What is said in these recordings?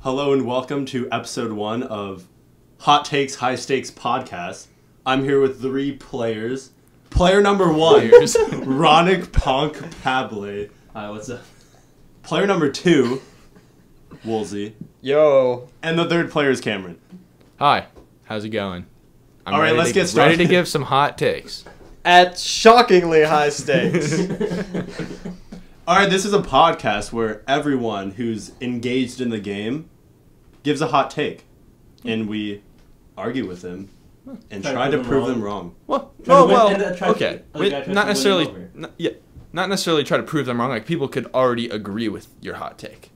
Hello and welcome to episode 1 of Hot Takes, High Stakes podcast. I'm here with 3 players. Player number 1, Ronick Ponk Pable. Hi, what's up? Player number 2, Woolsey. Yo. And the 3rd player is Cameron. Hi, how's it going? All right, let's get started. Ready to give some hot takes. At shockingly high stakes. All right, this is a podcast where everyone who's engaged in the game gives a hot take, and we argue with them and try to prove them wrong. Okay. Not necessarily. Not necessarily try to prove them wrong. Like, people could already agree with your hot take.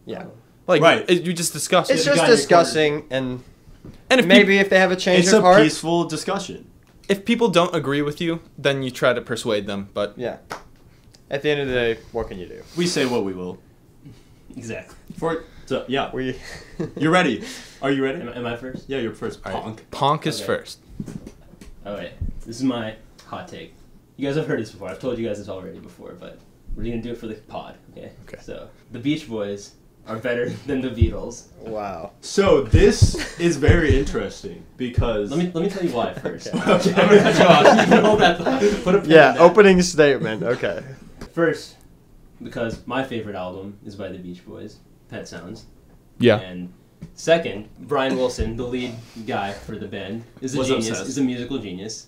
Yeah. Like, right. You just discuss It's it. just discussing, and if maybe if they have a change of heart. It's a peaceful discussion. If people don't agree with you, then you try to persuade them. But yeah. At the end of the day, what can you do? We say what we will. Exactly. Yeah. You're ready. Are you ready? Am I first? Yeah, you're first. Ponk. Ponk. Ponk is first. Alright, this is my hot take. You guys have heard this before. I've told you guys this already before, but we're going to do it for the pod, okay? Okay. So, the Beach Boys are better than the Beatles. Wow. So this is very interesting because... Let me tell you why first. Okay. I'm going to cut you off. You can hold that thought. Put a pin in that. Opening statement. Okay. First, because my favorite album is by the Beach Boys, Pet Sounds. Yeah. And second, Brian Wilson, the lead guy for the band, is a musical genius.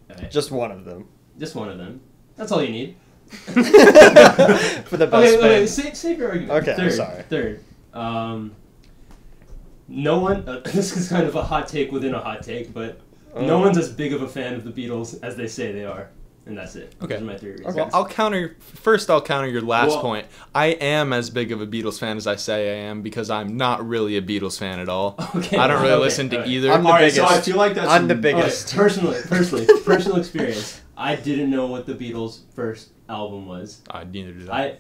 Right. Just one of them. Just one of them. That's all you need. For the best okay, save your argument. Okay, I'm sorry. Third, no one, this is kind of a hot take within a hot take, but no one's as big of a fan of the Beatles as they say they are. And that's it. Okay. Those are my 3 reasons. Okay. Well, I'll counter your last point. I am as big of a Beatles fan as I say I am because I'm not really a Beatles fan at all. Okay. I don't really listen to either. I'm the biggest. So I feel like I'm the biggest. Okay. Personal experience. I didn't know what the Beatles' first album was. Neither did I.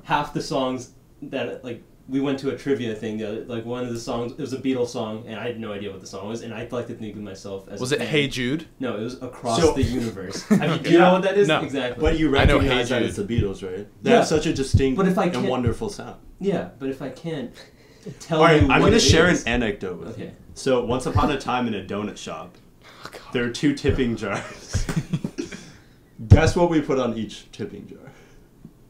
Half the songs that we went to a trivia thing the other, one of the songs, it was a Beatles song, and I had no idea what the song was, and I like to think of myself as Was it Hey Jude? No, it was Across the Universe. Do you know what that is? No. Exactly. But you recognize that it's the Beatles, right? They have such a distinct and wonderful sound. Yeah, but if I can't tell All right, you I'm going to share an anecdote with you. Okay. So once upon a time in a donut shop, there are 2 tipping jars. Guess what we put on each tipping jar?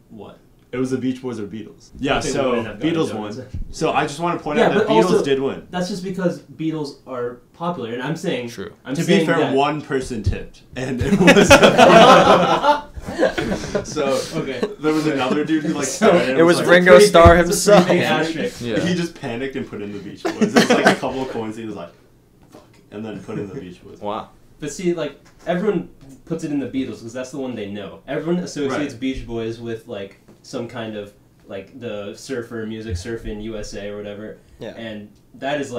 What? It was the Beach Boys or Beatles. Yeah, Okay, so Beatles won. So I just want to point out that Beatles did win. That's just because Beatles are popular, and I'm saying... True. To be fair, one person tipped, and it was... So, okay. There was another dude who it was Ringo Starr himself. Yeah. He just panicked and put in the Beach Boys. It was like a couple of coins, he was like, fuck, and then put in the Beach Boys. Wow. But see, everyone puts it in the Beatles because that's the one they know. Everyone associates Beach Boys with, some kind of the surfer music, Surfin' USA or whatever. Yeah. And that is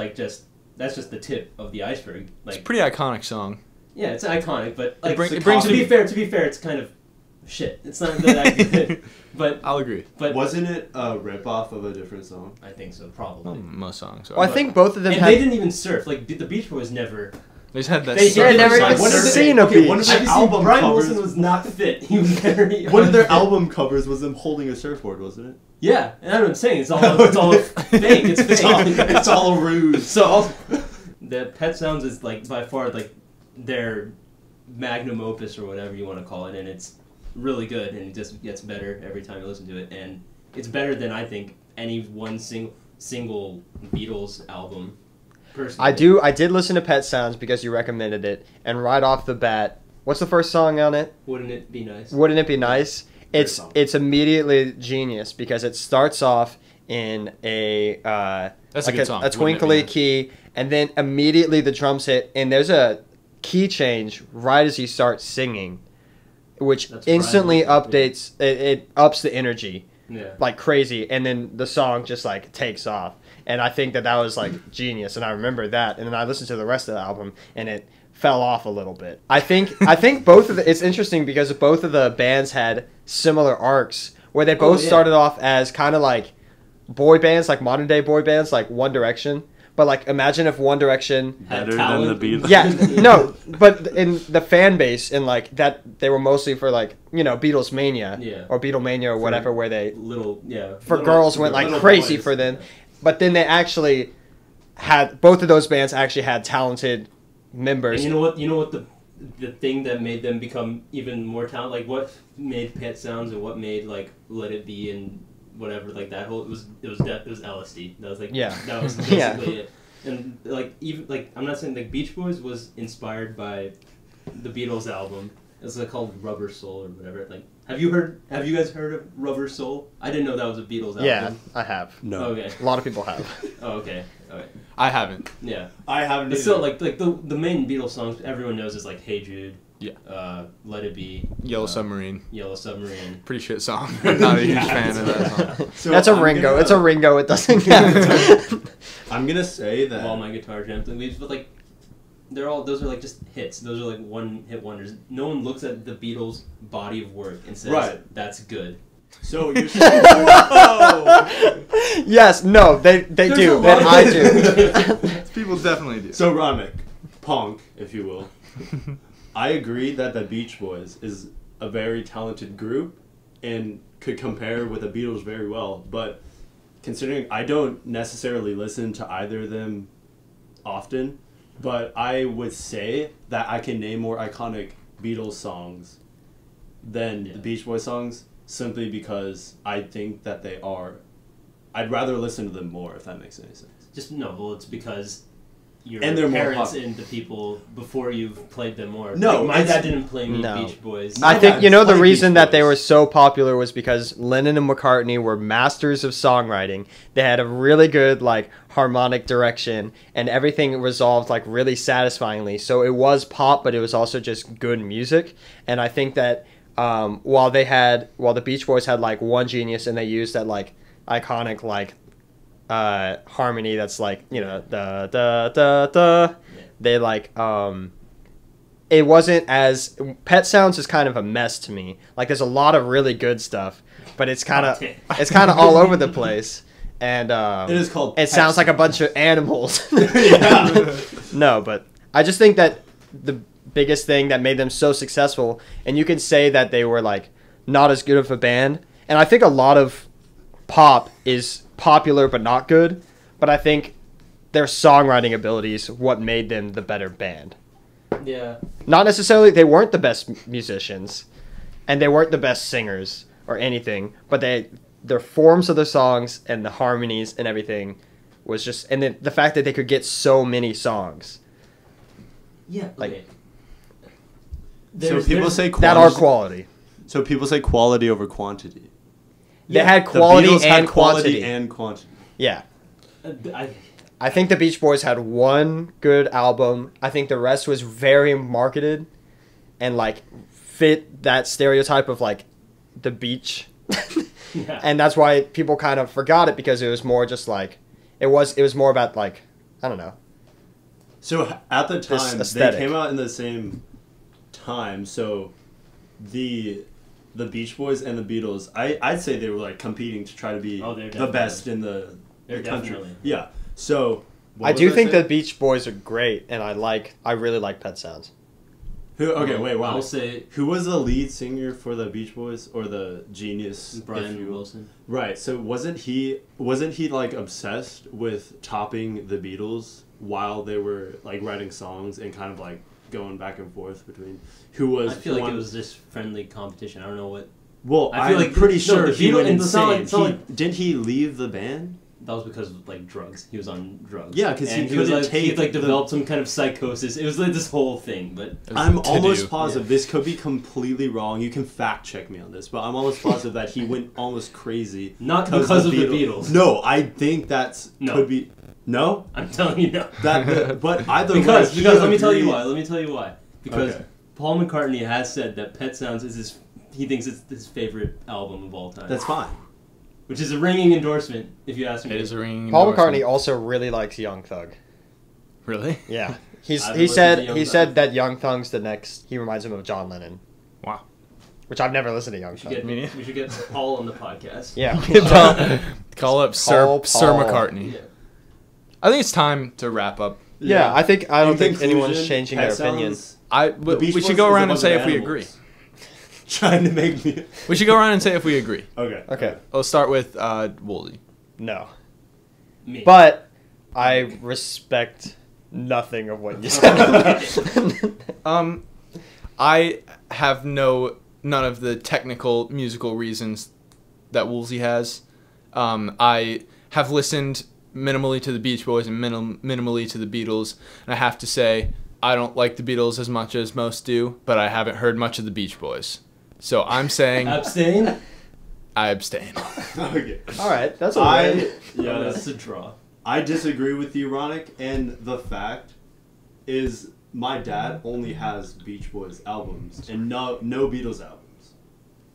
that's just the tip of the iceberg. It's a pretty iconic song. Yeah, it's iconic, but it brings to be fair, it's kind of shit. It's not that good. But I'll agree. But wasn't it a ripoff of a different song? I think so, probably. Well, most songs are. Well, I think both of them they didn't even surf. The Beach Boys never. They just had that. They never even seen a beach. One of their album Brian covers Wilson was not fit. He was very. One of their album covers was them holding a surfboard, wasn't it? Yeah, and that's what I'm saying. It's all fake. It's fake. It's all a ruse. So the Pet Sounds is by far their magnum opus or whatever you want to call it, and it's really good, and it just gets better every time you listen to it, and it's better than I think any one single Beatles album. Personally. I did listen to Pet Sounds because you recommended it, and right off the bat, what's the first song on it? Wouldn't It Be Nice? Wouldn't It Be Nice? It's immediately genius because it starts off in a that's a good song. A twinkly key, and then immediately the drums hit, and there's a key change right as he starts singing, which instantly updates it ups the energy like crazy, and then the song just takes off. And I think that was genius, and I remember that. And then I listened to the rest of the album, and it fell off a little bit. I think both of it's interesting because both of the bands had similar arcs where they both started off as kind of boy bands, modern day boy bands, like One Direction. But imagine if One Direction better than the Beatles. Yeah, no, but in the fan base and that they were mostly for Beatles mania or Beatlemania or whatever, where they for girls went crazy for them. but then they actually had both of those bands actually had talented members. And you know what the thing that made them become even more talented, like what made Pet Sounds and what made like Let It Be and whatever, like that whole it was LSD. That was like that was basically it. And like even like I'm not saying like Beach Boys was inspired by the Beatles album. It's like called Rubber Soul or whatever. Like have you guys heard of Rubber Soul? I didn't know that was a Beatles album. Yeah, I have. No. Okay. A lot of people have. Oh, okay. All right. I haven't. Yeah. I haven't. But still, like the main Beatles songs everyone knows is like Hey Jude. Yeah. Let It Be. Yellow Submarine. Yellow Submarine. Pretty shit song. I'm not a huge fan of that song. So That's a Ringo. It's a Ringo. It doesn't count. I'm gonna say that All My Guitar Jam thing. But like, those are like just hits. Those are like one-hit wonders. No one looks at the Beatles' body of work and says, that's good. So you're saying, whoa! Yes, no, they do, and I do. People definitely do. So Ramek, Punk, if you will. I agree that the Beach Boys is a very talented group and could compare with the Beatles very well, but considering I don't necessarily listen to either of them often, but I would say that I can name more iconic Beatles songs than the Beach Boys songs, simply because I think that they are. I'd rather listen to them more, if that makes any sense. Well, it's because your And they're more parents popular. and the people before you've played them more. No, like, my it's- dad didn't play me No. Beach Boys. I think, dad the played reason Beach that they Boys. were so popular was because Lennon and McCartney were masters of songwriting. They had a really good, like, harmonic direction, and everything resolved, like, really satisfyingly. So it was pop, but it was also just good music. And I think that while the Beach Boys had, like, one genius, and they used that, like, iconic, like, harmony that's, like, da, da, da, da. They, like, it wasn't as Pet Sounds is kind of a mess to me. Like there's a lot of really good stuff, but it's kind of all over the place. And It is called It Pet sounds like a Sounds. bunch of animals. Yeah. No, but I just think that the biggest thing that made them so successful, and you can say that they were like not as good of a band, and I think a lot of pop is popular but not good, but I think their songwriting abilities what made them the better band. Yeah. Not necessarily they weren't the best musicians, and they weren't the best singers or anything, but their forms of the songs and the harmonies and everything was just, and then the fact that they could get so many songs. Yeah. Like- Okay. So people say That are quality. So people say quality over quantity. They had The quality Beatles had and quantity. and quantity. Yeah. I I think the Beach Boys had one good album. I think the rest was very marketed and like fit that stereotype of like the beach. yeah. And that's why people kind of forgot it, because it was more just like it was more about like, I don't know. So at the This time, they aesthetic. came out in the same time. So the Beach Boys and the Beatles, I'd say they were like competing to try to be Oh, they're the best in the They're country. definitely. Yeah. So what I was do think saying? the Beach Boys are great, and I really like Pet Sounds. Who? Okay, wait. Wow. I'll say Who was the lead singer for the Beach Boys, or the genius? if Brian you will? Wilson. Right. So wasn't he like obsessed with topping the Beatles while they were like writing songs and kind of like going back and forth between who was? I feel like one- it was just friendly competition. I don't know what. Well, I feel I'm like- pretty no, sure the he Beatles- went it's not like- insane. it's not like- Didn't he leave the band? That was because of like drugs. He was on drugs. Yeah, 'cause he And was couldn't like, take he like the- developed some kind of psychosis. It was like this whole thing, but It was I'm to almost do. positive this could be completely wrong. You can fact check me on this, but I'm almost positive that he went almost crazy. not because of the Beatles. No, I think that's No. could be no. I'm telling you no. But either because way, he let me tell you agreed- why. Let me tell you why. Because Okay. Paul McCartney has said that Pet Sounds is he thinks it's his favorite album of all time. That's fine. Which is a ringing endorsement, if you ask me. It is a ringing Paul endorsement. McCartney also really likes Young Thug. Really? Yeah, I've listened he to said Young he Thug. said that Young Thug's the next. He reminds him of John Lennon, Wow. which I've never listened to Young We should Thug. get, Me neither. we should get Paul on the podcast. Yeah, Call up Sir Paul. McCartney. Yeah. I think it's time to wrap up. yeah. I don't In think anyone's conclusion, changing Pet their opinion. Sounds, We the Beach should Boys go is a around and bunch say of if we animals. agree. Trying to make me. We should go around and say if we agree. Okay. Okay, We'll start with Wooly. no. Me. But I respect nothing of what you said. I have none of the technical musical reasons that Woolsey has. I have listened minimally to the Beach Boys and minimally to the Beatles, and I have to say I don't like the Beatles as much as most do, but I haven't heard much of the Beach Boys. So I'm saying Abstain? I abstain. Okay. All right, that's all right. Yeah, That's a draw. I disagree with you, Ronick, and the fact is my dad only has Beach Boys albums and no Beatles albums.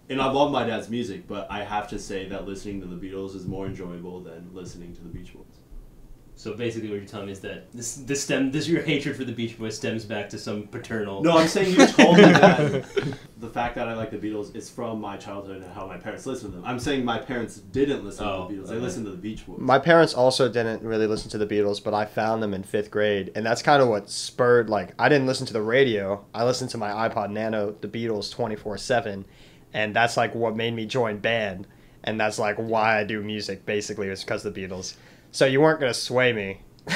And I love my dad's music, but I have to say that listening to the Beatles is more enjoyable than listening to the Beach Boys. So basically, what you're telling me is that your hatred for the Beach Boys stems back to some paternal. No, I'm saying you told me that the fact that I like the Beatles is from my childhood and how my parents listened to them. I'm saying my parents didn't listen to the Beatles; they listened to the Beach Boys. My parents also didn't really listen to the Beatles, but I found them in 5th grade, and that's kind of what spurred. Like, I didn't listen to the radio; I listened to my iPod Nano, the Beatles 24/7, and that's like what made me join band, and that's like why I do music. Basically, it's because of the Beatles. So you weren't gonna sway me. I'm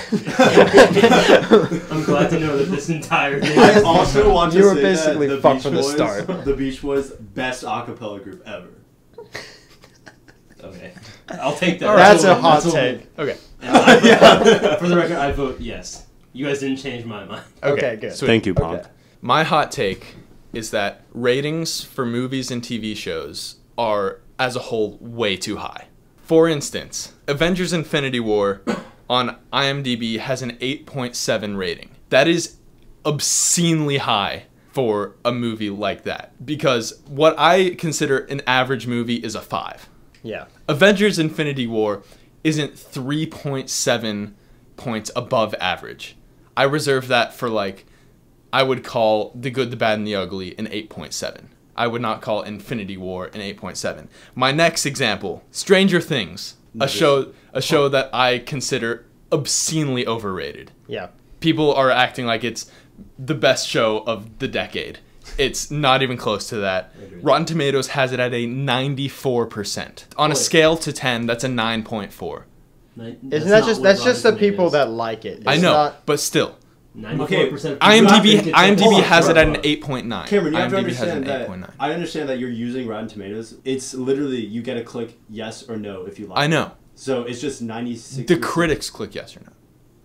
glad to know that this entire thing. I also want to You were say basically that fucked from the start. The Beach Boys' best a cappella group ever. Okay, I'll take that. That's a hot take. Okay. And I vote, for the record, I vote yes. You guys didn't change my mind. Okay, good. Sweet. Thank you, Pond. Okay. My hot take is that ratings for movies and TV shows are, as a whole, way too high. For instance, Avengers Infinity War on IMDb has an 8.7 rating. That is obscenely high for a movie like that, because what I consider an average movie is a 5. Yeah. Avengers Infinity War isn't 3.7 points above average. I reserve that for, like, I would call The Good, the Bad, and the Ugly an 8.7. I would not call Infinity War an 8.7. My next example, Stranger Things, a show that I consider obscenely overrated. Yeah. People are acting like it's the best show of the decade. It's not even close to that. Rotten Tomatoes has it at a 94%. On a scale to 10, that's a 9.4. Isn't that just the people that like it? I know, but still. 94%. IMDb has it at an 8.9. Cameron, you have to IMDb has understand an that 8.9. I understand that you're using Rotten Tomatoes. It's literally you get to click yes or no if you like. I know. So it's just 96. The critics click yes or no.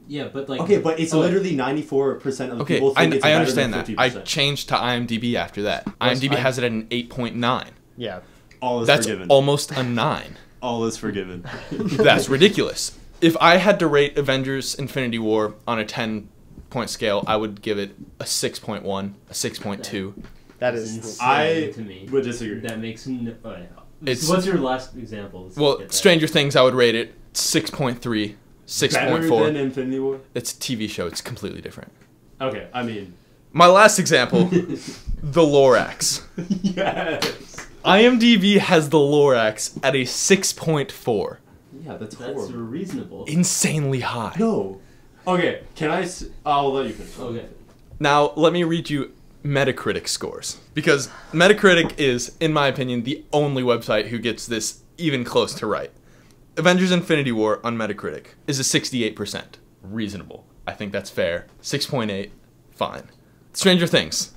Yeah, but like. Okay, but it's literally 94% of the people think it's I better understand than that. 50%. I changed to IMDb after that. IMDb has it at an 8.9. Yeah. All is That's forgiven. almost a 9. All is forgiven. That's ridiculous. If I had to rate Avengers Infinity War on a 10-point scale, I would give it a 6.1, a 6.2. That That's is. insane I to me. would disagree. That makes no. It's- So what's your last example? Let's Well, get that. Stranger Things, I would rate it 6.3, Better 6.4. than Infinity War? It's a TV show. It's completely different. Okay, I mean... My last example, The Lorax. Yes! IMDb has The Lorax at a 6.4. Yeah, that's That's horrible. reasonable. Insanely high. No. Okay, can I... I'll let you finish. Okay. Now, let me read you Metacritic scores. Because Metacritic is, in my opinion, the only website who gets this even close to right. Avengers Infinity War on Metacritic is a 68%. Reasonable. I think that's fair. 6.8. Fine. Stranger Things.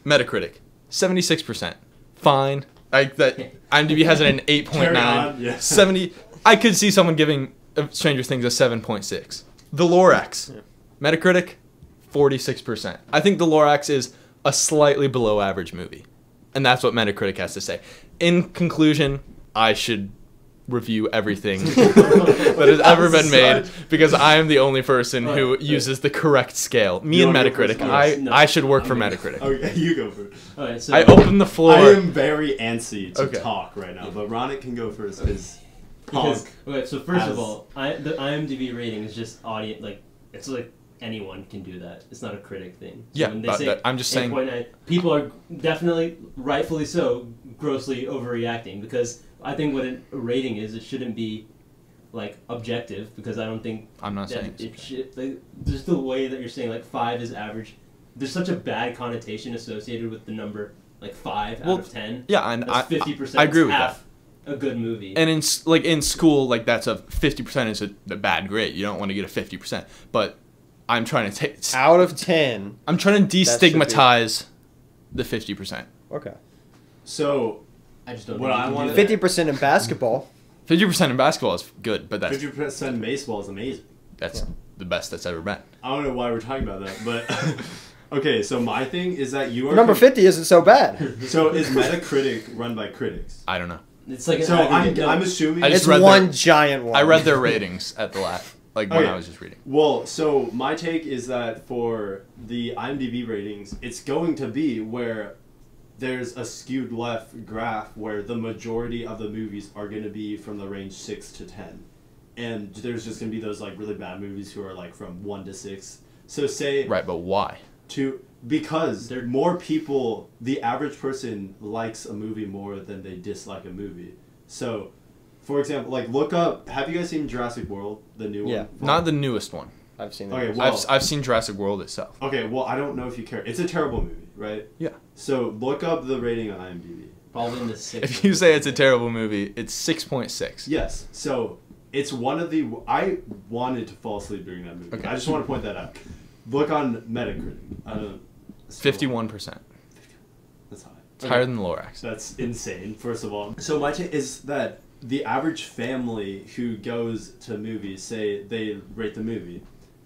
Metacritic. 76%. Fine. IMDb has it at an 8.9. Carry on, yeah. 70. I could see someone giving Stranger Things a 7.6. The Lorax. Metacritic. 46%. I think The Lorax is a slightly below average movie. And that's what Metacritic has to say. In conclusion, I should review everything that has ever been made because I am the only person who uses the correct scale. Me and Metacritic. I should work for Metacritic. Okay, you go first. Okay, so I open the floor. I am very antsy to Okay. talk right now, but Ronick can go first because okay, so first as- of all, the IMDb rating is just audience, like it's like anyone can do that. It's not a critic thing. So Yeah, when they but say I'm just saying- 8.9, people are definitely, rightfully so, grossly overreacting because I think what a rating is, it shouldn't be like objective because I don't think I'm not that saying it's it should. Like, just the way that you're saying like 5 is average. There's such a bad connotation associated with the number like 5 Well, out of 10. Yeah, and That's 50%. I agree with half, a good movie. And in school, like that's a 50% is a bad grade. You don't want to get a 50%. But I'm trying to take out of 10. I'm trying to destigmatize the 50%. Okay. So I just don't. what I want 50% in basketball. 50% in basketball is good, but that's 50% in baseball is amazing. that's the best that's ever been. I don't know why we're talking about that, but okay. So my thing is that you are Number 50 isn't so bad. So is Metacritic run by critics? I don't know. It's like an So aggregate. I'm assuming. I just It's read one giant one. I read their ratings at the lab, like when Okay. I was just reading. Well, so my take is that for the IMDb ratings, it's going to be where there's a skewed left graph where the majority of the movies are going to be from the range 6 to 10. And there's just going to be those like really bad movies who are like from 1 to 6. So say Right, but why? because more people, the average person likes a movie more than they dislike a movie. So, for example, like look up, have you guys seen Jurassic World, the new one? Not the newest one. I've seen Okay, that. well, I've seen Jurassic World itself. okay, well, I don't know if you care. It's a terrible movie, right? Yeah. So look up the rating on IMDb. Probably in the 6. If you say it's a terrible movie, it's 6.6. Yes. So it's one of the. I wanted to fall asleep during that movie. Okay. I just want to point that out. Look on Metacritic. I don't. 51%. That's high. It's higher than the Lorax. That's insane. First of all, so my take is that the average family who goes to movies, say they rate the movie,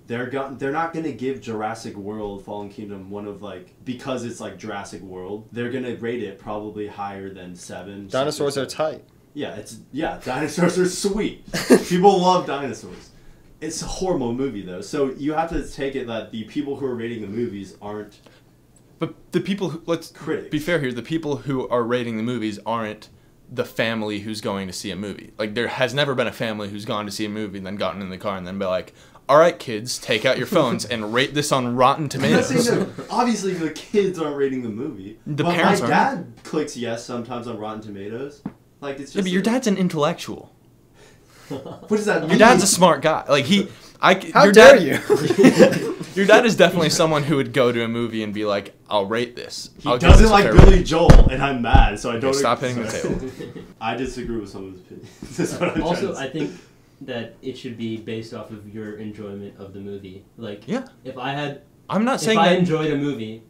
they're not gonna give Jurassic World: Fallen Kingdom one of like because it's like Jurassic World. They're gonna rate it probably higher than 7. Dinosaurs 6 are tight. Yeah, dinosaurs are sweet. People love dinosaurs. It's a horrible movie though, so you have to take it that the people who are rating the movies aren't. But the people who, let's Critics. be fair here, the people who are rating the movies aren't the family who's going to see a movie. Like, there has never been a family who's gone to see a movie and then gotten in the car and then be like, all right, kids, take out your phones and rate this on Rotten I'm not saying Tomatoes. that obviously the kids aren't rating the movie. The but parents my aren't. dad clicks yes sometimes on Rotten Tomatoes. Like it's just. Yeah, but your dad's an intellectual. What does that mean? Your dad's a smart guy. Like, How your dare dad, you? Your dad is definitely someone who would go to a movie and be like, I'll rate this. He I'll give doesn't this a like terrible-" Billy Joel, and I'm mad, so I don't. stop hitting the table. I disagree with some of his opinions. That's what I'm Also, trying to say. I think that it should be based off of your enjoyment of the movie. Like, Yeah. if I had, I'm not if saying I that. enjoyed a movie,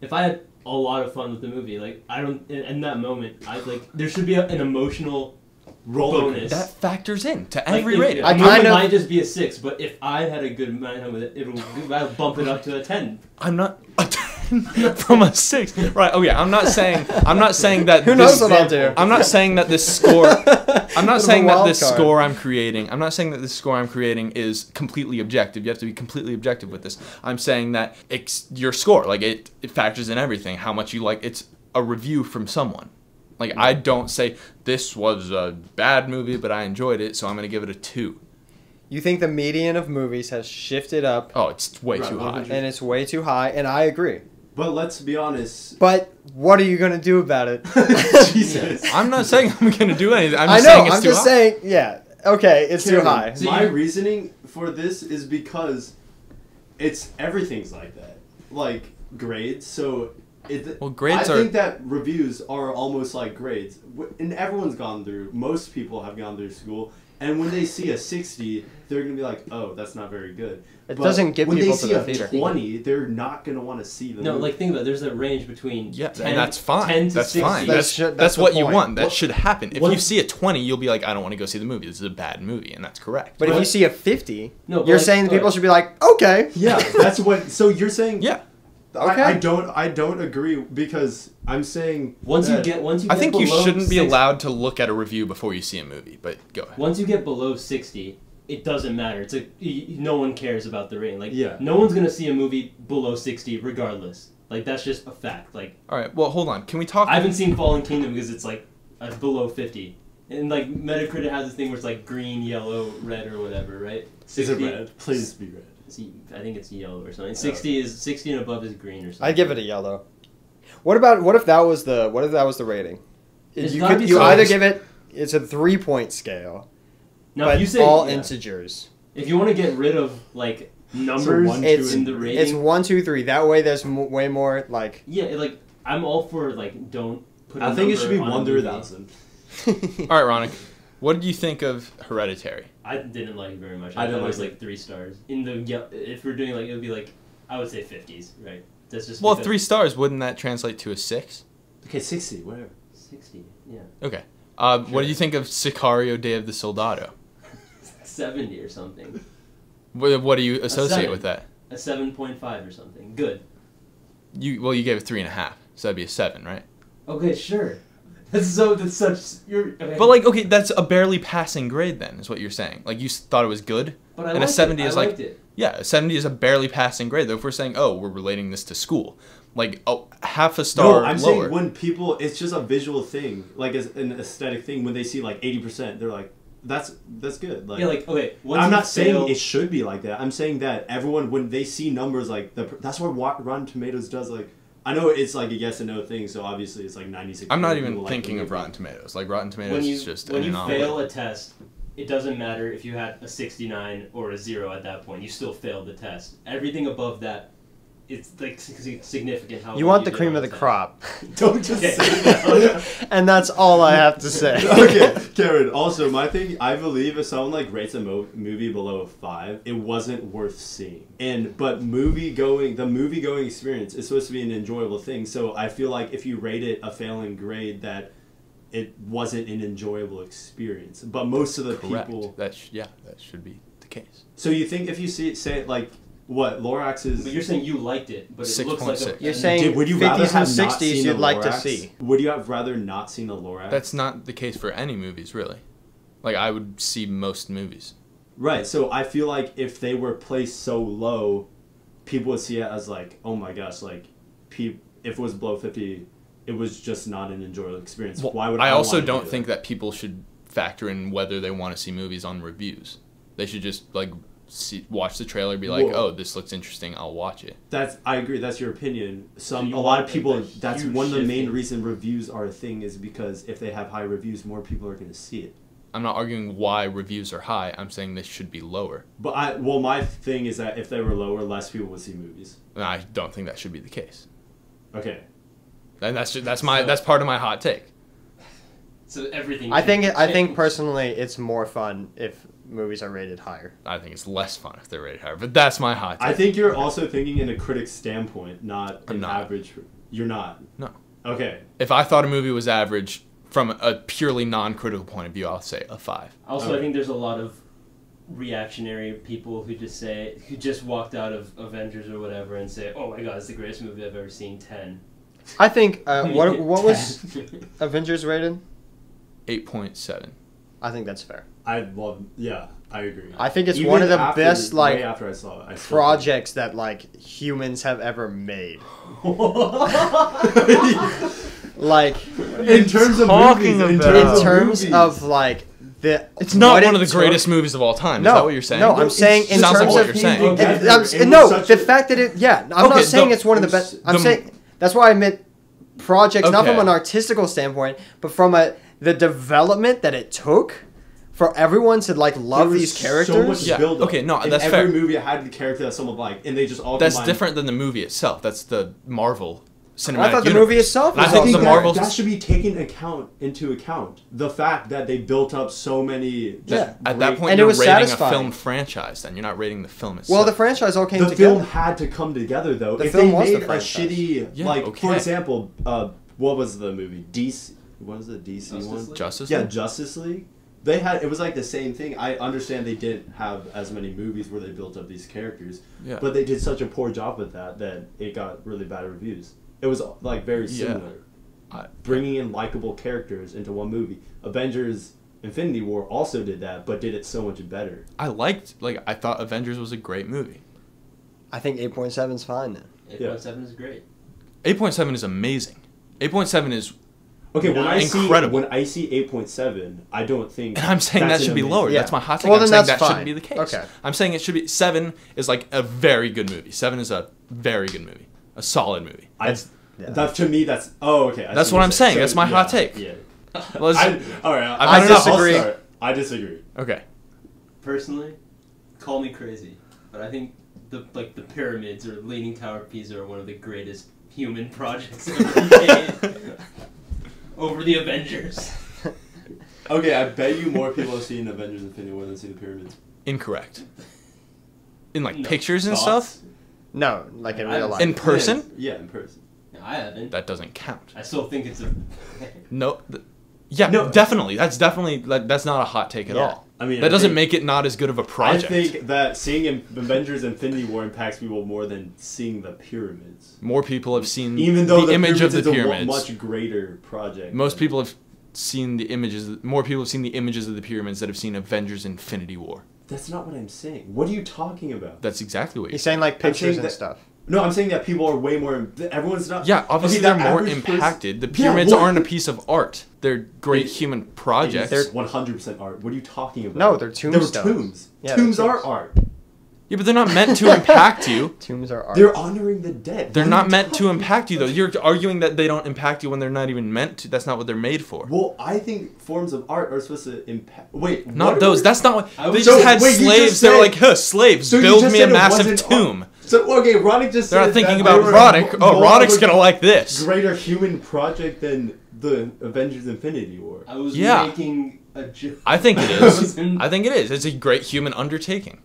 if I had a lot of fun with the movie, like I don't, in that moment, I like there should be an emotional roller bonus. That factors in to Like, every if- rating. I a movie kind of- might just be a 6, but if I had a good time with it, I'll bump it up to a 10. I'm not a 10 from a 6. Right? Oh yeah. I'm not saying that. Who knows what I'll do? I'm not saying that this score. I'm not Bit of a saying that wild this card. score I'm creating. I'm not saying that this score I'm creating is completely objective. You have to be completely objective with this. I'm saying that your score, like it factors in everything. How much you like. It's a review from someone. Like I don't say this was a bad movie, but I enjoyed it, so I'm gonna give it a 2. You think the median of movies has shifted up, Oh, it's way Right, too what high. would you- and it's way too high, and I agree. But let's be honest. But what are you going to do about it? Jesus. I'm not saying I'm gonna do anything. I'm I just know, saying it's I'm too just high. saying, yeah, okay, it's too Cameron, high. So My you- reasoning for this is because it's everything's like that. Like grades, so Well, grades I are- think that reviews are almost like grades. And everyone's gone through, most people have gone through school, and when they see a 60, they're going to be like, oh, that's not very good. It But doesn't get when people they to see the a theater. 20, they're not going to want to see the No, movie. like think about it. There's a range between Yeah, 10, and that's fine. 10 to That's 60. fine. That's That's the what you point. want. That What- should happen. If what- you see a 20, you'll be like, I don't want to go see the movie. This is a bad movie, and that's correct. But if But- you see a 50, No, but you're like- saying that people alright. should be like, okay. Yeah, that's what. So you're saying? Yeah, Okay. I don't agree because I'm saying Once you that- get I think you below shouldn't be 60 allowed to look at a review before you see a movie. But go ahead. Once you get below 60, it doesn't matter. It's no one cares about the rating. Like Yeah. no one's gonna see a movie below 60 regardless. Like that's just a fact. Like All right. Well, hold on. Can we talk? I haven't seen Fallen Kingdom because it's like below 50. And like Metacritic has this thing where it's like green, yellow, red, or whatever, right? Is it red? Please be red. I think it's yellow or something. 60 and above is green or something. I'd give it a yellow. What if that was the rating? It's You gotta could be you something- either give it, it's a 3-point scale, Now, but if you say all yeah, integers. if you want to get rid of like numbers one, It's in the rating, it's 1, 2, 3. That way, there's way more like. yeah, like I'm all for like don't put. I a think it should be number on a 1 through movie. 1,000. All right, Ronick. What did you think of Hereditary? I didn't like it very much. I I didn't thought it was like like 3 stars. If we're doing like, it would be like, I would say 50s, right? That's just Well, because- 3 stars, wouldn't that translate to a 6? Okay, 60, whatever. 60, yeah. Okay. What do you think of Sicario: Day of the Soldado? 70 or something. What do you associate 7. with that? A 7.5 or something. Good. You gave it 3.5, so that'd be a 7, right? Okay, sure. That's such. Okay. But like, okay, that's a barely passing grade then, is what you're saying. Like, you thought it was good, But I and liked a 70 it. is I like, liked it. yeah, a 70 is a barely passing grade. Though, if we're saying, oh, we're relating this to school, like, oh, half a star No, I'm lower. saying when people, it's just a visual thing, like as an aesthetic thing. When they see like 80%, they're like, that's good. Like, Yeah, like, okay. Once I'm you not saying fail- it should be like that. I'm saying that everyone, when they see numbers like that's what Rotten Tomatoes does. Like, I know it's like a yes and no thing, so obviously it's like 96. I'm not people even like thinking the of movie. Rotten Tomatoes. Like, Rotten Tomatoes when you is just when an you anomaly. fail a test, it doesn't matter if you had a 69 or a 0 at that point. You still failed the test. Everything above that, it's like significant. How You well want the did cream on of the test. crop. Don't just Okay. say that. And that's all I have to say. Okay, Karen. Also, my thing, I believe if someone like rates a movie below a 5, it wasn't worth seeing. But the movie going experience is supposed to be an enjoyable thing. So I feel like if you rate it a failing grade, that it wasn't an enjoyable experience. But most of the Correct. people. That should be the case. So you think if you say like what Lorax is? But you're saying you liked it, but it looks like 6.6. a. You're saying would you rather 50s and have not 60s seen you'd the like to Lorax? see. Would you have rather not seen the Lorax? That's not the case for any movies, really. Like, I would see most movies. Right, so I feel like if they were placed so low, people would see it as like, oh my gosh, like, if it was below 50, it was just not an enjoyable experience. Well, Why would I also wanna don't do think that people should factor in whether they want to see movies on reviews. They should just, like, watch the trailer, be like, Whoa. oh, this looks interesting, I'll watch it. I agree. That's your opinion. So you A lot want, of people. like, a That's huge one of the main shift. reason reviews are a thing is because if they have high reviews, more people are going to see it. I'm not arguing why reviews are high. I'm saying they should be lower. But my thing is that if they were lower, less people would see movies. And I don't think that should be the case. Okay. And that's part of my hot take. So everything. I think changed. personally it's more fun if movies are rated higher. I think it's less fun if they're rated higher, but that's my hot take. I think you're also thinking in a critic's standpoint, not I'm an not. average. You're not. No. Okay. If I thought a movie was average from a purely non-critical point of view, I'll say a 5. Also, Okay. I think there's a lot of reactionary people who just walked out of Avengers or whatever and say, "Oh my God, it's the greatest movie I've ever seen." 10. I think what was Avengers rated? 8.7. I think that's fair. I agree. I think it's Even one of the after- best like way after I saw it, I still projects that like humans have ever made. Like in terms of talking movies, about? in terms movies. of like the It's not what one it of the took- greatest movies of all time. No, Is that what you're saying? no, I'm saying in Sounds like terms what of you're saying. Okay. the fact that I'm Okay, not saying the- it's one of the best. I'm the- saying that's why I meant projects, not Okay. from an artistical standpoint, but from the development that it took for everyone to like love There was these so characters. much Yeah, build-up. okay, no, In that's every fair. movie had the character that someone liked, and they just all That's combined. different than the movie itself. That's the Marvel cinematic I thought the universe. movie itself And I was think awesome. the Marvel. that should be taken into account. The fact that they built up so many. Yeah. At that point, And it you're was rating satisfying. a film franchise. Then you're not rating the film itself. Well, the franchise all came The together. film had to come together, though. The if film they was the made a franchise. shitty, Yeah, like okay. for example, what was the movie? DC. What was the DC Justice one? League? Justice Yeah, League? Justice League. It was like the same thing. I understand they didn't have as many movies where they built up these characters, Yeah. but they did such a poor job with that it got really bad reviews. It was like very similar. Bringing in likable characters into one movie. Avengers Infinity War also did that, but did it so much better. I thought Avengers was a great movie. I think 8.7 is fine then. 8.7 is great. 8.7 is amazing. 8.7 is, Okay, when Incredible. I see 8.7, I don't think. and I'm saying that that's should an be amazing- lower. Yeah. That's my hot take. Well, I'm then saying that's that fine. shouldn't be the case. Okay. I'm saying it should be 7 is like a very good movie. 7 is a very good movie, a solid movie. That to me, that's okay. I That's see what I'm saying. saying. That's my hot take. Yeah. Let's- All right. I disagree. I disagree. okay. Personally, call me crazy, but I think the pyramids or Leaning Tower of Pisa are one of the greatest human projects ever made over the Avengers. Okay, I bet you more people have seen Avengers Infinity War than seen the pyramids. Incorrect. In like No. pictures and Thoughts? stuff? No, like in I- real life. In person? Yeah, in person. No, I haven't. That doesn't count. I still think it's a. No. Yeah, No. definitely. That's definitely like, that's not a hot take at Yeah. all. I mean, That I doesn't think- make it not as good of a project. I think that seeing Avengers Infinity War impacts people more than seeing the pyramids. More people have seen Even though the image of the is a pyramids. much greater project. Most people have seen the images. More people have seen the images of the pyramids that have seen Avengers Infinity War. That's not what I'm saying. What are you talking about? That's exactly what He's you're saying like I'm pictures saying and that- stuff. No, I'm saying that people are way more. Everyone's not. Yeah, obviously Okay, they're the more average person- impacted. The Yeah, pyramids what? aren't a piece of art. They're great human projects. They're 100% art. What are you talking about? No, they're tombstones. They're tombs. Yeah, tombs they're are tombs. art. Yeah, but they're not meant to impact you. Tombs are art. They're honoring the dead. They're What are not you meant to talking impact you, though. about? You're arguing that they don't impact you when they're not even meant to. That's not what they're made for. Well, I think forms of art are supposed to impact. Wait, what Not are those. we- That's not what. I They was- just So, had wait, you slaves. just They're said- like, huh, slaves, So you build just me a said it massive wasn't tomb. So okay, Roddick just They're said not thinking that about they were Roddick. Oh, more Roddick's of a gonna like this. greater human project than the Avengers Infinity War. I was Yeah. making a joke. I think it is. I think it is. It's a great human undertaking.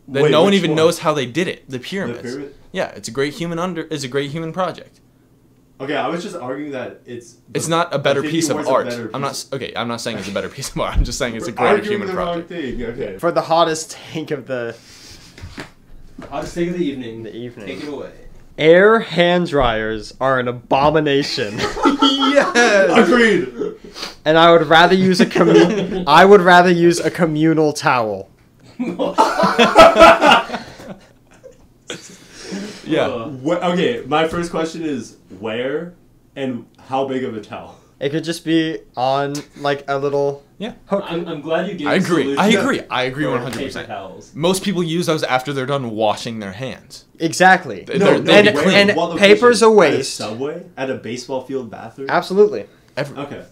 That Wait, no one which even one? knows how they did it. The pyramids. The pyramid? Yeah, it's a great human It's a great human project. Okay, I was just arguing that it's. It's not a better Infinity piece of War's a art. better I'm not piece- okay. I'm not saying it's a better piece of art. I'm just saying it's a We're greater arguing human the wrong project. thing. Okay. For the hottest take of the Hottest take of the evening. The evening. Take it away. air hand dryers are an abomination, Yes. Agreed. and I would rather use I would rather use a communal towel. Yeah. What, okay, my first question is where and how big of a towel? It could just be on like a little Yeah. hook. I'm glad you gave. I a agree. solution I agree. I agree for 100%. paper towels. Most people use those after they're done washing their hands. Exactly. They're and- where? and What location? paper's a At waste. Subway? At a baseball field bathroom? Absolutely. Okay.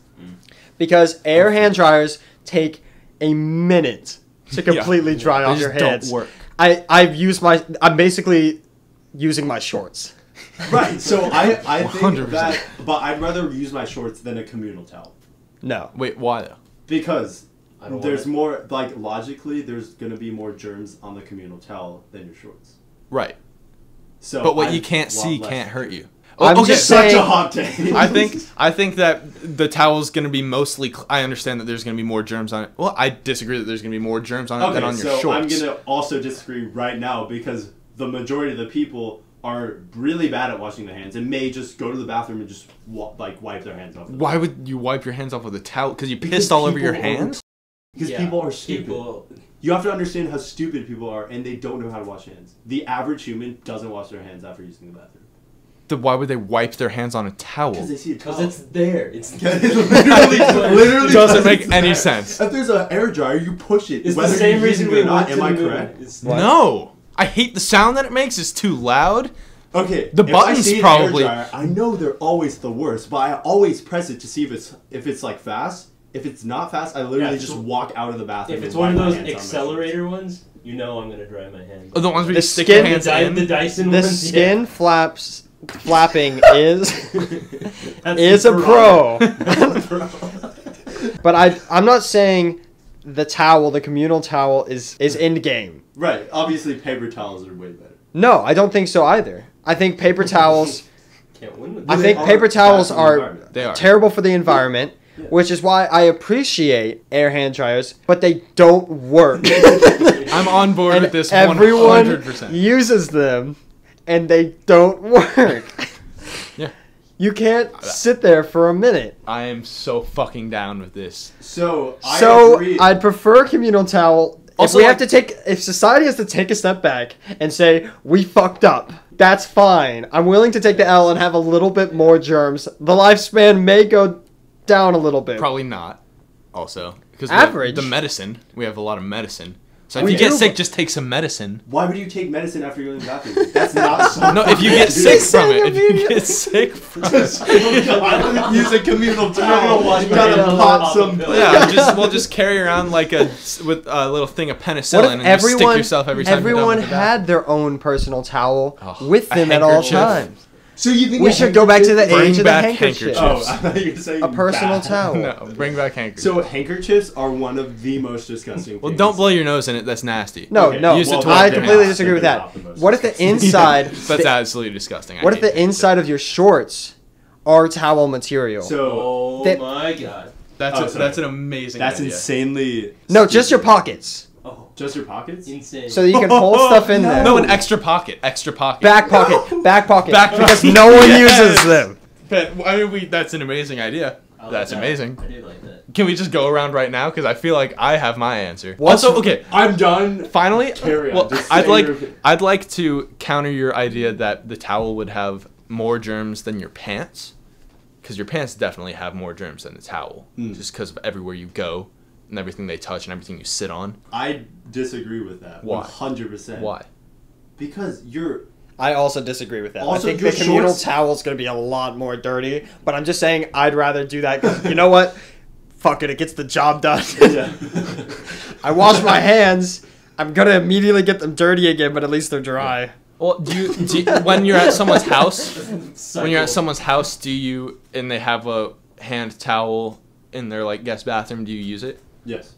Because air hand dryers take a minute to Yeah. completely dry They off just your hands. don't work. I'm basically using my shorts. Right, so I think 100%. that, but I'd rather use my shorts than a communal towel. No. Wait, why though? Because I don't there's wanna- more, like, logically, there's gonna be more germs on the communal towel than your shorts. Right. So But what I'd you can't want see less can't hurt germs. you. I'm okay, just Such saying- a hot take. I think that the towel's gonna be mostly. I understand that there's gonna be more germs on it. Well, I disagree that there's gonna be more germs on it Okay, than on your so shorts. I'm gonna also disagree right now because the majority of the people are really bad at washing their hands and may just go to the bathroom and just wipe their hands off. Why would you wipe your hands off with a towel? Because you Because pissed all over your people are- hands. Because Yeah, people are stupid. people- You have to understand how stupid people are, and they don't know how to wash hands. The average human doesn't wash their hands after using the bathroom. Then why would they wipe their hands on a towel? Because they see a Because towel. it's there. It's literally Doesn't because make it's any there. sense. If there's an air dryer, you push it. It's the whether same you're reason using it we or not. went to Am I the moon. correct? It's What? No, I hate the sound that it makes. It's too loud. Okay, The if buttons I see an probably- Air dryer, I know they're always the worst, but I always press it to see if it's like fast. If it's not fast, I literally Yeah, just so- walk out of the bathroom. If it's and one of wipe my those hands on my accelerator ones, you know I'm gonna dry my hands. Oh, the ones where The you stick skin- your hands in. The Dyson The ones. skin flapping is That's is the a pro. Bro. But I'm not saying the towel, the communal towel is in game. Right, obviously paper towels are way better. No, I don't think so either. I think paper towels Can't win with I that. think They paper are towels bad for the are environment. They are. terrible for the environment, Yeah. which is why I appreciate air hand dryers, but they don't work. I'm on board and with this everyone 100%. uses them, and they don't work. Yeah. You can't sit there for a minute. I am so fucking down with this. So I So agree. I'd prefer a communal towel. Also, if we like- have to if society has to take a step back and say we fucked up, that's fine. I'm willing to take the L and have a little bit more germs. The lifespan may go down a little bit. Probably not. Also, because Average. the medicine, we have a lot of medicine. So if We you get do, sick, but- just take some medicine. Why would you take medicine after going to the bathroom? That's not something. No, if you get to sick do. from it, if you immediately. get sick from Just it. use a communal I'm not towel. gonna wash You my gotta hands pop off some. the pill. Yeah, we'll just carry around like with a little thing of What penicillin if and just stick everyone, yourself every time you're done everyone with the bath. had their own personal towel Oh, with a them at all handkerchief. times? So you think We should go back to the Bring age of the back handkerchief. handkerchiefs. Oh, I thought you were saying A personal bad. towel. No, bring back handkerchiefs. So handkerchiefs are one of the most disgusting Well, things. don't blow your nose in it. That's nasty. No, Okay, no. use the toilet I paper. completely disagree with They're that. not the most What if the disgusting. inside? That's absolutely disgusting. What if the inside of your shorts are towel material? So Oh That- my god. That's an amazing. that's idea. insanely. No, just your stupid. pockets, Oh, Just your pockets? insane. so that you can hold stuff in there. No, an extra pocket. Extra pocket. Back pocket, back pocket, Back because pocket. no one Yes. uses them. But I mean, that's an amazing idea. I like That's that. amazing. I do like that. Can we just go around right now? Because I feel like I have my answer. What's- Also, okay. I'm done. Finally, Carry on. well, Just I'd say like your- I'd like to counter your idea that the towel would have more germs than your pants, because your pants definitely have more germs than the towel, just because of everywhere you go and everything they touch and everything you sit on. I disagree with that. Why? 100%. Why? Because you're. I also disagree with that. Also, I think your the communal shorts- towel is going to be a lot more dirty, but I'm just saying I'd rather do that because you know what? Fuck it gets the job done. Yeah. I wash my hands. I'm going to immediately get them dirty again, but at least they're dry. Well, do you when you're at someone's house, when you're at Cycle. someone's house, do you and they have a hand towel in their like guest bathroom? Do you use it? Yes.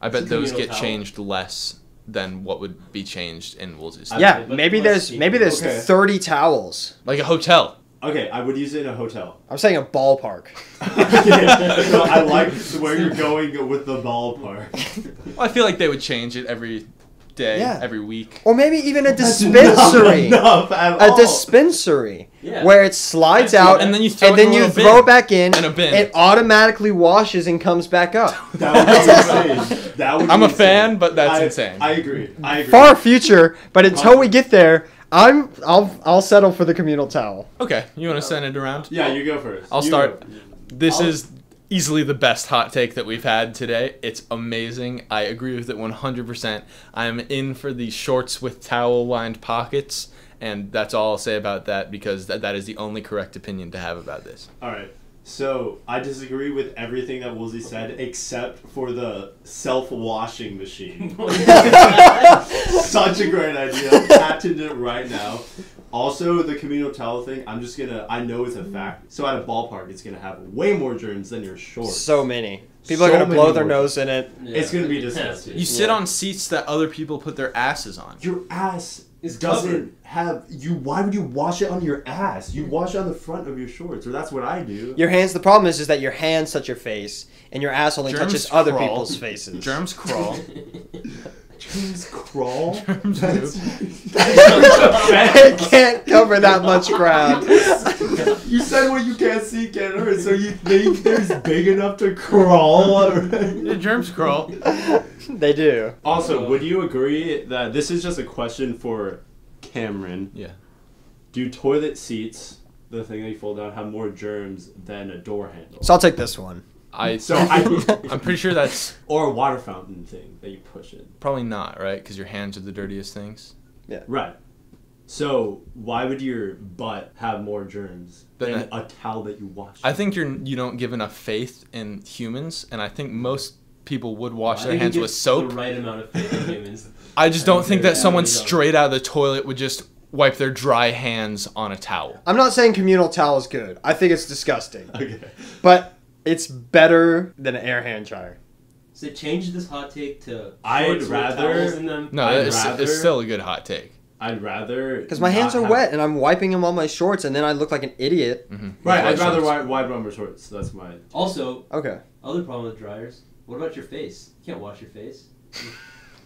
I bet It's a those communal get towel. changed less than what would be changed in Woolsey's. Yeah, but maybe let's there's Okay. 30 towels. Like a hotel. Okay, I would use it in a hotel. I'm saying a ballpark. So I like where you're going with the ballpark. Well, I feel like they would change it every day, Yeah. every week. Or maybe even a That's dispensary. not enough at A all. dispensary Yeah. where it slides That's out what- And then you throw and it then in a you little throw bin. it back in. In a bin. It automatically washes and comes back up. That would be insane. That would I'm be a fan, insane. but that's I- insane. I agree. I agree. Far future, but until we get there, I'll settle for the communal towel. Okay, you want to send it around? Yeah, you go first. I'll You start. go. This I'll- is easily the best hot take that we've had today. It's amazing. I agree with it 100%. I'm in for the shorts with towel-lined pockets, and that's all I'll say about that because that is the only correct opinion to have about this. All right. So I disagree with everything that Woolsey said, except for the self-washing machine. Such a great idea. Patent it right now. Also, the communal towel thing, I know it's a fact. So at a ballpark, it's gonna have way more germs than your shorts. So many. People are So going to blow many their more. nose in it. Yeah. It's gonna be It has to. disgusting. You sit on seats that other people put their asses on. Your ass It's doesn't covered. have you. Why would you wash it on your ass? You wash it on the front of your shorts, or that's what I do. Your hands, the problem is that your hands touch your face, and your ass only Germs touches other crawl. people's faces. Germs crawl. Germs crawl. Germs That's- It can't cover that much ground. You said what you can't see can't hurt, so you think there's big enough to crawl? The germs crawl. They do. Also, would you agree that this is just a question for Cameron? Yeah. Do toilet seats, the thing that you fold down, have more germs than a door handle? So I'll take this one. I'm pretty sure that's Or a water fountain thing that you push in. probably not, right? Because your hands are the dirtiest things. Right. So why would your butt have more germs Than than a towel that you wash? I think you don't give enough faith in humans, and I think most people would wash I their think hands you with get soap. The right amount of faith in humans. I just don't think that someone we don't. straight out of the toilet would just wipe their dry hands on a towel. I'm not saying communal towel is good. I think it's disgusting. Okay. But it's better than an air hand dryer. So change this hot take to I'd shorts with rather- towels in them. No, I'd it's rather- still a good hot take. I'd rather Because my hands not are have- wet and I'm wiping them on my shorts and then I look like an idiot. Mm-hmm. Right, I'd rather wide rubber shorts. That's my. Also, Okay. other problem with dryers. What about your face? You can't wash your face.